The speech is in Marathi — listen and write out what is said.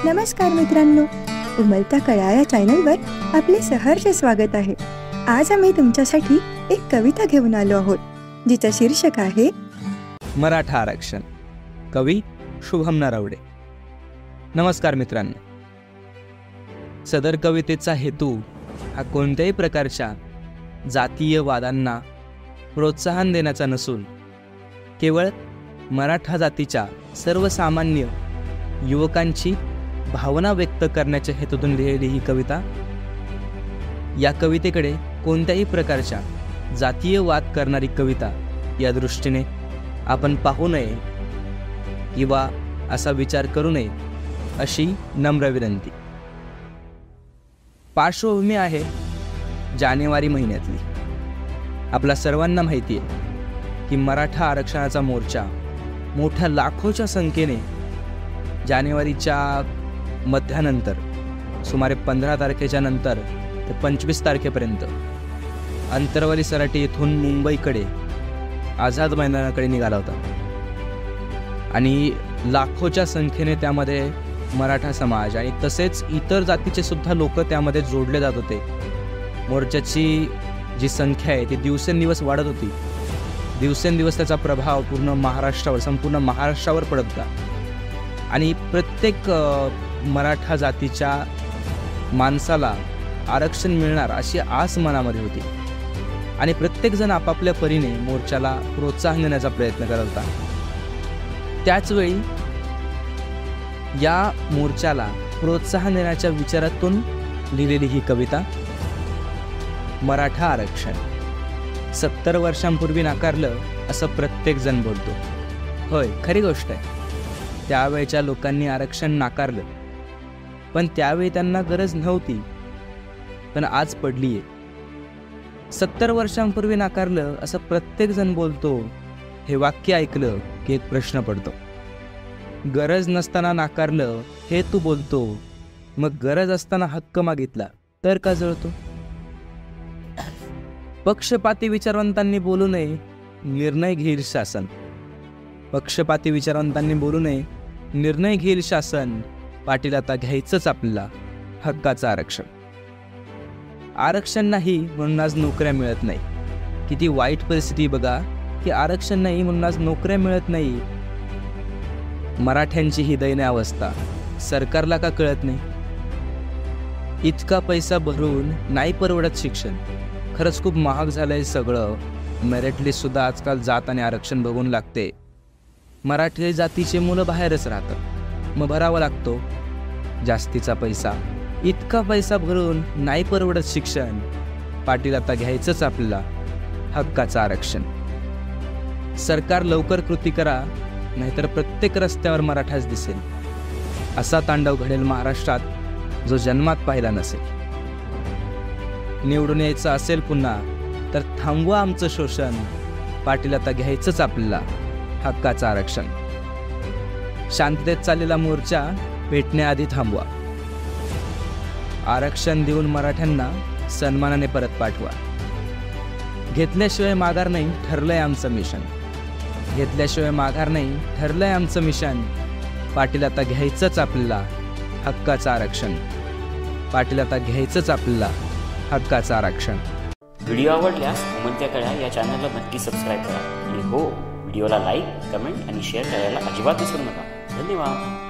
नमस्कार मित्रांनो, उमलत्या कळ्या या चॅनलवर आपले सहर्ष स्वागत आहे। आज आम्ही तुमच्यासाठी एक कविता घेऊन आलो आहोत, जिचं शीर्षक आहे मराठा आरक्षण। कवी शुभम नरवडे। नमस्कार मित्रांनो, सदर कवितेचा हेतू हा कोणत्याही प्रकारच्या जातीय वादांना प्रोत्साहन देण्याचा नसून केवळ मराठा जातीच्या सर्वसामान्य युवकांची भावना व्यक्त करण्याच्या हेतूतून लिहिलेली ही कविता। या कवितेकडे कोणत्याही प्रकारच्या जातीय वाद करणारी कविता या दृष्टीने आपण पाहू नये किंवा असा विचार करू नये अशी नम्र विनंती। पार्श्वभूमी आहे जानेवारी महिन्यातली। आपल्या सर्वांना माहिती आहे की मराठा आरक्षणाचा मोर्चा मोठ्या लाखोच्या संख्येने जानेवारीच्या मध्यानंतर सुमारे 15 तारखेच्या नंतर ते 25 तारखेपर्यंत अंतरवाली सराटी येथून मुंबईकडे आझाद मैदानाकडे निघाला होता आणि लाखोच्या संख्येने त्यामध्ये मराठा समाज आणि तसेच इतर जातीचे सुद्धा लोक त्यामध्ये जोडले जात होते। मोर्चाची जी संख्या आहे ती दिवसेंदिवस वाढत होती। दिवसेंदिवस त्याचा प्रभाव पूर्ण महाराष्ट्रावर, संपूर्ण महाराष्ट्रावर पडत होता आणि प्रत्येक मराठा जातीच्या माणसाला आरक्षण मिळणार अशी आस मनामध्ये होती आणि प्रत्येकजण आपापल्या परीने मोर्चाला प्रोत्साहन देण्याचा प्रयत्न करत होता। त्याचवेळी या मोर्चाला प्रोत्साहन देण्याच्या विचारातून लिहिलेली ही कविता मराठा आरक्षण। 70 वर्षांपूर्वी नाकारलं असं प्रत्येकजण बोलतो। होय, खरी गोष्ट आहे, त्यावेळच्या लोकांनी आरक्षण नाकारलं, पण त्यावेळी त्यांना गरज नव्हती, पण आज पडलीये। 70 वर्षांपूर्वी नाकारलं असं प्रत्येकजण बोलतो, हे वाक्य ऐकलं की एक प्रश्न पडतो। गरज नसताना नाकारलं हे तू बोलतो, मग गरज असताना हक्क मागितला तर का जळतो? पक्षपाती विचारवंतांनी बोलू नये, निर्णय घेईल शासन। पक्षपाती विचारवंतांनी बोलू नये, निर्णय घेईल शासन। पाटील आता घ्यायचंच आपल्याला हक्काचं आरक्षण। आरक्षण नाही म्हणून आज नोकऱ्या मिळत नाही। किती वाईट परिस्थिती बघा की आरक्षण नाही म्हणून आज नोकऱ्या मिळत नाही। मराठ्यांची ही दयनीय अवस्था सरकारला का कळत नाही? इतका पैसा भरून नाही परवडत शिक्षण। खरंच खूप महाग झालंय सगळं। मेरिट लिस्ट सुद्धा आजकाल जात आणि आरक्षण बघून लागते। मराठी जातीचे मुलं बाहेरच राहतात, मग भरावा लागतो जास्तीचा पैसा। इतका पैसा भरून नाही परवडत शिक्षण। पाटील आता घ्यायचंच आपल्याला हक्काचं आरक्षण। सरकार लवकर कृती करा, नाहीतर प्रत्येक रस्त्यावर मराठाच दिसेल। असा तांडव घडेल महाराष्ट्रात जो जन्मात पाहिला नसेल। निवडून यायचं असेल पुन्हा तर थांबवा आमचं शोषण। पाटील आता घ्यायचंच आपल्याला हक्काचं आरक्षण। शांततेत चाललेला मोर्चा पेटण्याआधी थांबवा। आरक्षण देऊन मराठ्यांना सन्मानाने परत पाठवा। घेतल्याशिवाय माघार नाही ठरलंय आमचं मिशन। घेतल्याशिवाय माघार नाही ठरलंय आमचं मिशन। पाटील आता घ्यायचंच आपल्याला हक्काचं आरक्षण। पाटील आता घ्यायचंच आपल्याला हक्काचं आरक्षण। व्हिडिओ आवडल्यास उमलत्या कळ्या या चॅनलला नक्की सबस्क्राईब करा आणि हो, व्हिडिओला लाईक, कमेंट आणि शेअर करायला अजिबात विसरू नका। धन्यवाद।